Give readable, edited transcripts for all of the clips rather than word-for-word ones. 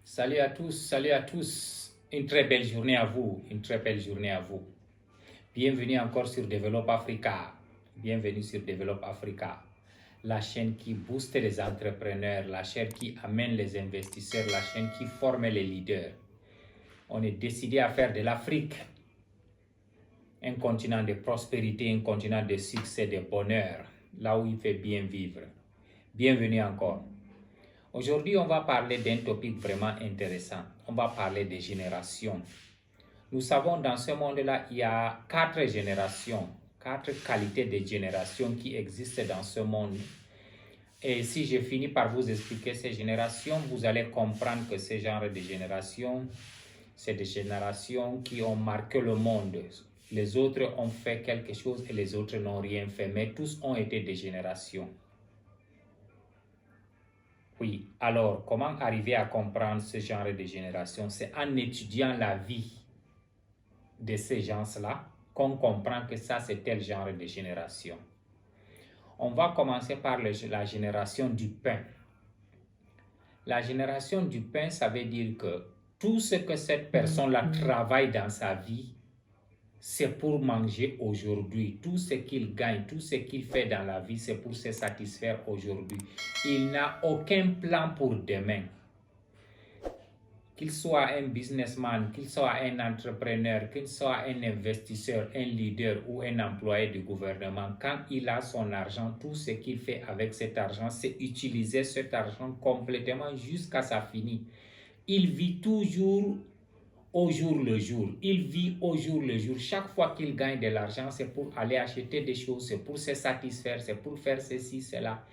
Salut à tous. Une très belle journée à vous, une très belle journée à vous. Bienvenue encore sur Develop Africa. Bienvenue sur Develop Africa, la chaîne qui booste les entrepreneurs, la chaîne qui amène les investisseurs, la chaîne qui forme les leaders. On est décidé à faire de l'Afrique un continent de prospérité, un continent de succès, de bonheur, là où il fait bien vivre. Bienvenue encore. Aujourd'hui, on va parler d'un topic vraiment intéressant. On va parler des générations. Nous savons dans ce monde-là, il y a 4 générations, 4 qualités de générations qui existent dans ce monde. Et si je finis par vous expliquer ces générations, vous allez comprendre que ce genre de générations, c'est des générations qui ont marqué le monde. Les autres ont fait quelque chose et les autres n'ont rien fait, mais tous ont été des générations. Oui, alors comment arriver à comprendre ce genre de génération? C'est en étudiant la vie de ces gens-là qu'on comprend que ça c'est tel genre de génération. On va commencer par la génération du pain. La génération du pain, ça veut dire que tout ce que cette personne-là travaille dans sa vie, c'est pour manger aujourd'hui. Tout ce qu'il gagne, tout ce qu'il fait dans la vie, c'est pour se satisfaire aujourd'hui. Il n'a aucun plan pour demain. Qu'il soit un businessman, qu'il soit un entrepreneur, qu'il soit un investisseur, un leader ou un employé du gouvernement, quand il a son argent, tout ce qu'il fait avec cet argent, c'est utiliser cet argent complètement jusqu'à sa finie. Il vit toujours au jour le jour. Il vit au jour le jour. Chaque fois qu'il gagne de l'argent, c'est pour aller acheter des choses, c'est pour se satisfaire, c'est pour faire ceci, cela.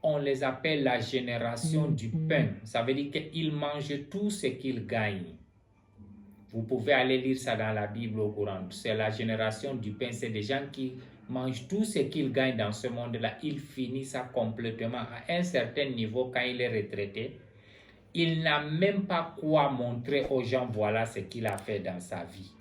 On les appelle la génération du pain. Ça veut dire qu'ils mangent tout ce qu'ils gagnent. Vous pouvez aller lire ça dans la Bible au courant. C'est la génération du pain. C'est des gens qui mangent tout ce qu'ils gagnent dans ce monde-là. Ils finissent ça complètement. À un certain niveau, quand il est retraité, il n'a même pas quoi montrer aux gens, voilà ce qu'il a fait dans sa vie.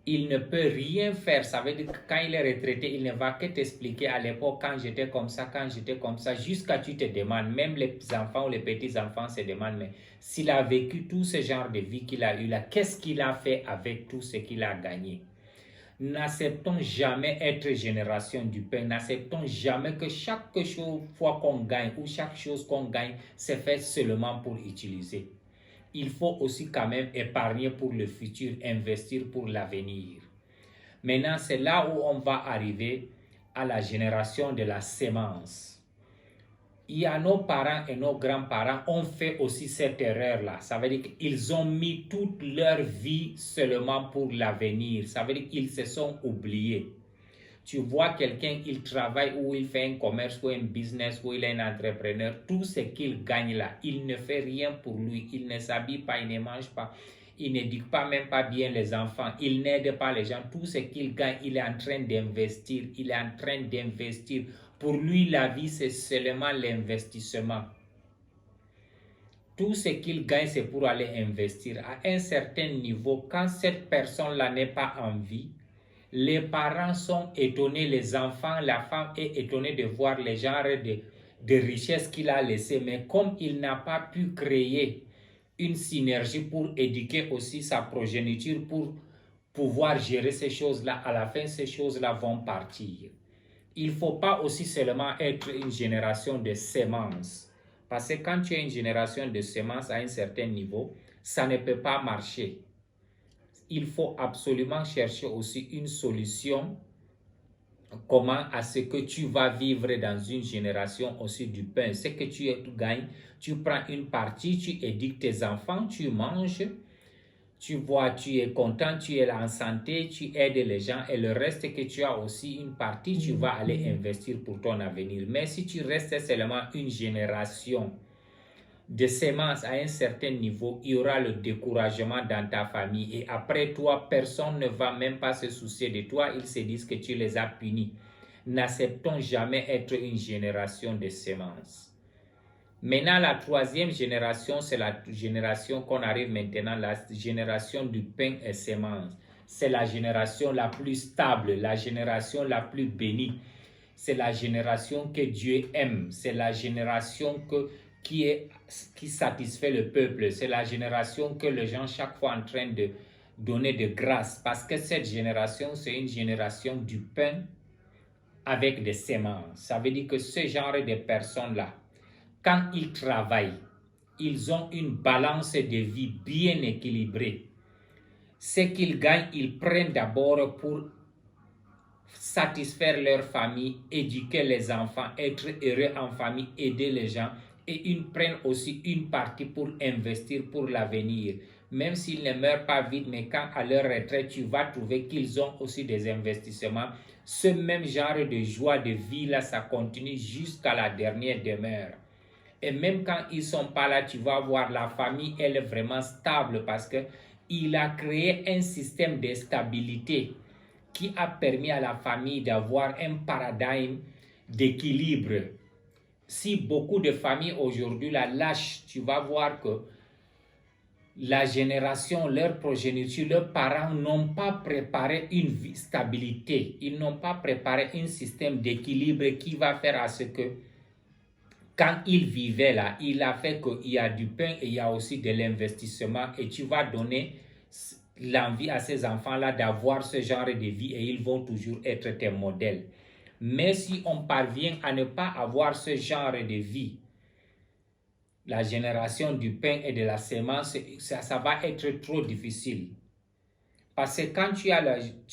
Il ne peut rien faire. Ça veut dire que quand il est retraité, il ne va que t'expliquer à l'époque quand j'étais comme ça, jusqu'à tu te demandes, même les enfants ou les petits-enfants se demandent, mais s'il a vécu tout ce genre de vie qu'il a eu là, qu'est-ce qu'il a fait avec tout ce qu'il a gagné? N'acceptons jamais être génération du pain. N'acceptons jamais que chaque fois qu'on gagne ou chaque chose qu'on gagne, c'est fait seulement pour utiliser. Il faut aussi quand même épargner pour le futur, investir pour l'avenir. Maintenant, c'est là où on va arriver à la génération de la sémence. Il y a nos parents et nos grands-parents ont fait aussi cette erreur-là. Ça veut dire qu'ils ont mis toute leur vie seulement pour l'avenir. Ça veut dire qu'ils se sont oubliés. Tu vois quelqu'un, il travaille ou il fait un commerce ou un business ou il est un entrepreneur. Tout ce qu'il gagne là, il ne fait rien pour lui. Il ne s'habille pas, il ne mange pas. Il n'éduque pas même pas bien les enfants. Il n'aide pas les gens. Tout ce qu'il gagne, il est en train d'investir. Il est en train d'investir. Pour lui, la vie, c'est seulement l'investissement. Tout ce qu'il gagne, c'est pour aller investir. À un certain niveau, quand cette personne-là n'est pas en vie, les parents sont étonnés, les enfants, la femme est étonnée de voir les genres de richesses qu'il a laissées. Mais comme il n'a pas pu créer une synergie pour éduquer aussi sa progéniture, pour pouvoir gérer ces choses-là, à la fin, ces choses-là vont partir. Il ne faut pas aussi seulement être une génération de semences. Parce que quand tu es une génération de semences à un certain niveau, ça ne peut pas marcher. Il faut absolument chercher aussi une solution. Comment à ce que tu vas vivre dans une génération aussi du pain. Ce que tu gagnes, tu prends une partie, tu éduques tes enfants, tu manges. Tu vois, tu es content, tu es en santé, tu aides les gens et le reste que tu as aussi une partie, tu vas aller investir pour ton avenir. Mais si tu restes seulement une génération de semences à un certain niveau, il y aura le découragement dans ta famille et après toi, personne ne va même pas se soucier de toi. Ils se disent que tu les as punis. N'acceptons jamais être une génération de semences. Maintenant, la troisième génération, c'est la génération qu'on arrive maintenant, la génération du pain et semences. C'est la génération la plus stable, la génération la plus bénie. C'est la génération que Dieu aime. C'est la génération que qui satisfait le peuple. C'est la génération que les gens chaque fois en train de donner de grâce. Parce que cette génération, c'est une génération du pain avec des semences. Ça veut dire que ce genre de personnes-là, quand ils travaillent, ils ont une balance de vie bien équilibrée. Ce qu'ils gagnent, ils prennent d'abord pour satisfaire leur famille, éduquer les enfants, être heureux en famille, aider les gens. Et ils prennent aussi une partie pour investir pour l'avenir. Même s'ils ne meurent pas vite, mais quand à leur retraite, tu vas trouver qu'ils ont aussi des investissements. Ce même genre de joie de vie-là, ça continue jusqu'à la dernière demeure. Et même quand ils ne sont pas là, tu vas voir la famille, elle est vraiment stable parce qu'il a créé un système de stabilité qui a permis à la famille d'avoir un paradigme d'équilibre. Si beaucoup de familles aujourd'hui la lâchent, tu vas voir que la génération, leur progéniture, leurs parents n'ont pas préparé une stabilité. Ils n'ont pas préparé un système d'équilibre qui va faire à ce que quand il vivait là, il a fait qu'il y a du pain et il y a aussi de l'investissement et tu vas donner l'envie à ces enfants-là d'avoir ce genre de vie et ils vont toujours être tes modèles. Mais si on parvient à ne pas avoir ce genre de vie, la génération du pain et de la semence, ça va être trop difficile. Parce que quand tu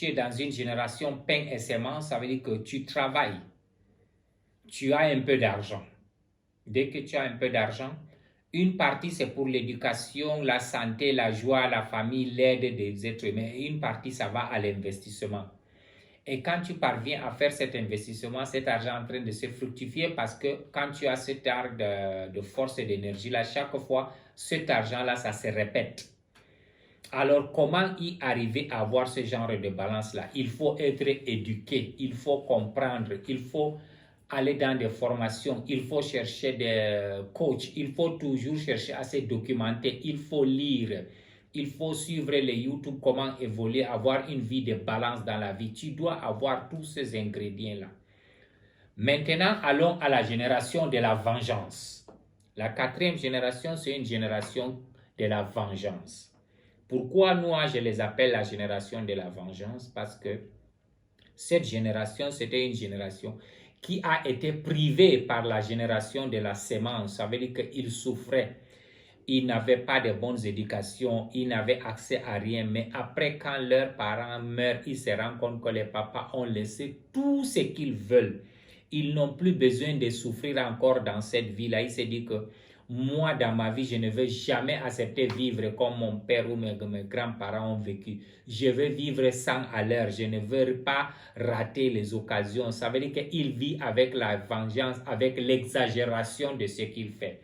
es dans une génération pain et semence, ça veut dire que tu travailles, tu as un peu d'argent. Dès que tu as un peu d'argent, une partie c'est pour l'éducation, la santé, la joie, la famille, l'aide des êtres humains. Et une partie ça va à l'investissement. Et quand tu parviens à faire cet investissement, cet argent est en train de se fructifier parce que quand tu as cet arc de force et d'énergie là, chaque fois, cet argent là, ça se répète. Alors, comment y arriver à avoir ce genre de balance là? Il faut être éduqué, il faut comprendre, il faut aller dans des formations, il faut chercher des coachs, il faut toujours chercher à se documenter, il faut lire, il faut suivre les YouTube, comment évoluer, avoir une vie de balance dans la vie. Tu dois avoir tous ces ingrédients-là. Maintenant, allons à la génération de la vengeance. La quatrième génération, c'est une génération de la vengeance. Pourquoi moi, je les appelle la génération de la vengeance? Parce que cette génération, c'était une génération qui a été privée par la génération de la sémence. Ça veut dire qu'ils souffraient. Ils n'avaient pas de bonnes éducations, ils n'avaient accès à rien. Mais après, quand leurs parents meurent, ils se rendent compte que les papas ont laissé tout ce qu'ils veulent. Ils n'ont plus besoin de souffrir encore dans cette vie-là. Ils se disent que moi, dans ma vie, je ne veux jamais accepter vivre comme mon père ou mes grands-parents ont vécu. Je veux vivre sans à l'heure. Je ne veux pas rater les occasions. Ça veut dire qu'il vit avec la vengeance, avec l'exagération de ce qu'il fait.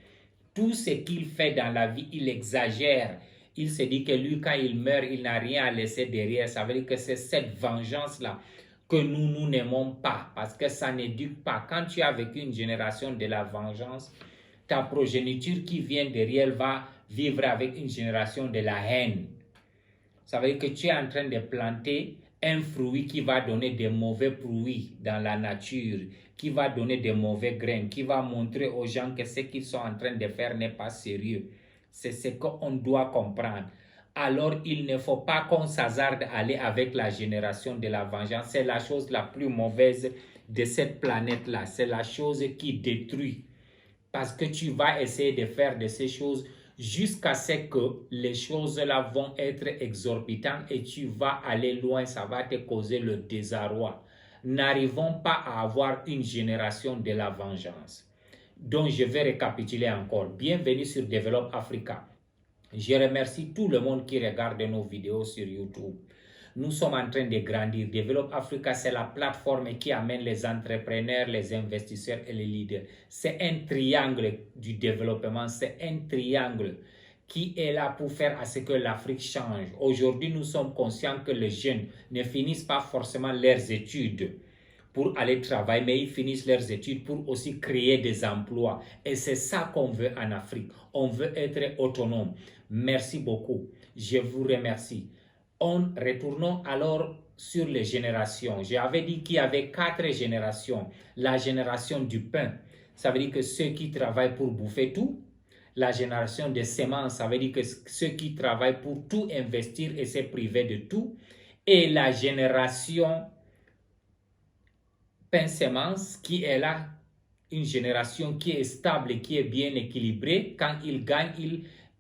Tout ce qu'il fait dans la vie, il exagère. Il se dit que lui, quand il meurt, il n'a rien à laisser derrière. Ça veut dire que c'est cette vengeance-là que nous n'aimons pas parce que ça n'éduque pas. Quand tu as vécu une génération de la vengeance, ta progéniture qui vient derrière va vivre avec une génération de la haine. Ça veut dire que tu es en train de planter un fruit qui va donner des mauvais fruits dans la nature, qui va donner des mauvais grains, qui va montrer aux gens que ce qu'ils sont en train de faire n'est pas sérieux. C'est ce qu'on doit comprendre. Alors, il ne faut pas qu'on s'hasarde à aller avec la génération de la vengeance. C'est la chose la plus mauvaise de cette planète-là. C'est la chose qui détruit. Parce que tu vas essayer de faire de ces choses jusqu'à ce que les choses-là vont être exorbitantes et tu vas aller loin, ça va te causer le désarroi. N'arrivons pas à avoir une génération de la vengeance. Donc, je vais récapituler encore. Bienvenue sur Develop Africa. Je remercie tout le monde qui regarde nos vidéos sur YouTube. Nous sommes en train de grandir. Develop Africa, c'est la plateforme qui amène les entrepreneurs, les investisseurs et les leaders. C'est un triangle du développement, c'est un triangle qui est là pour faire à ce que l'Afrique change. Aujourd'hui, nous sommes conscients que les jeunes ne finissent pas forcément leurs études pour aller travailler, mais ils finissent leurs études pour aussi créer des emplois. Et c'est ça qu'on veut en Afrique. On veut être autonome. Merci beaucoup. Je vous remercie. Retournons alors sur les générations. J'avais dit qu'il y avait 4 générations. La génération du pain, ça veut dire que ceux qui travaillent pour bouffer tout. La génération des semences, ça veut dire que ceux qui travaillent pour tout investir et se priver de tout. Et la génération pain-semence qui est là, une génération qui est stable, qui est bien équilibrée. Quand il gagne,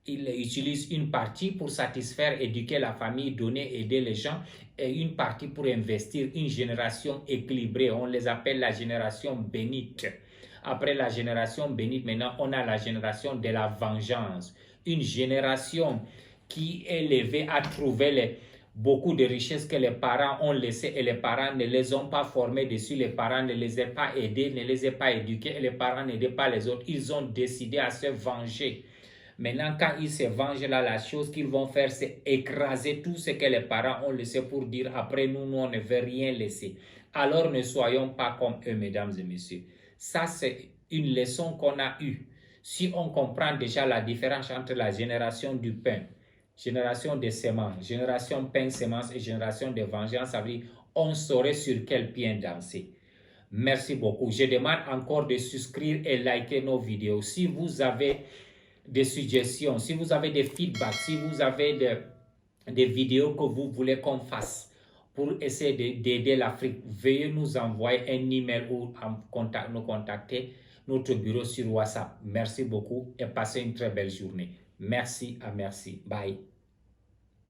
il utilise une partie pour satisfaire, éduquer la famille, donner, aider les gens, et une partie pour investir. Une génération équilibrée, on les appelle la génération bénite. Après la génération bénite, maintenant, on a la génération de la vengeance. Une génération qui est élevée à trouver beaucoup de richesses que les parents ont laissées et les parents ne les ont pas formés dessus. Les parents ne les ont pas aidés, ne les ont pas éduqués et les parents n'aidaient pas les autres. Ils ont décidé à se venger. Maintenant, quand ils se vengent là, la chose qu'ils vont faire, c'est écraser tout ce que les parents ont laissé pour dire après nous, on ne veut rien laisser. Alors ne soyons pas comme eux, mesdames et messieurs. Ça, c'est une leçon qu'on a eue. Si on comprend déjà la différence entre la génération du pain, génération des semences, génération pain, semences et génération de vengeance, ça veut dire on saurait sur quel pied danser. Merci beaucoup. Je demande encore de souscrire et liker nos vidéos. Si vous avez des suggestions, si vous avez des feedbacks, si vous avez des vidéos que vous voulez qu'on fasse pour essayer d'aider l'Afrique, veuillez nous envoyer un email ou nous contacter notre bureau sur WhatsApp. Merci beaucoup et passez une très belle journée. Merci à merci. Bye.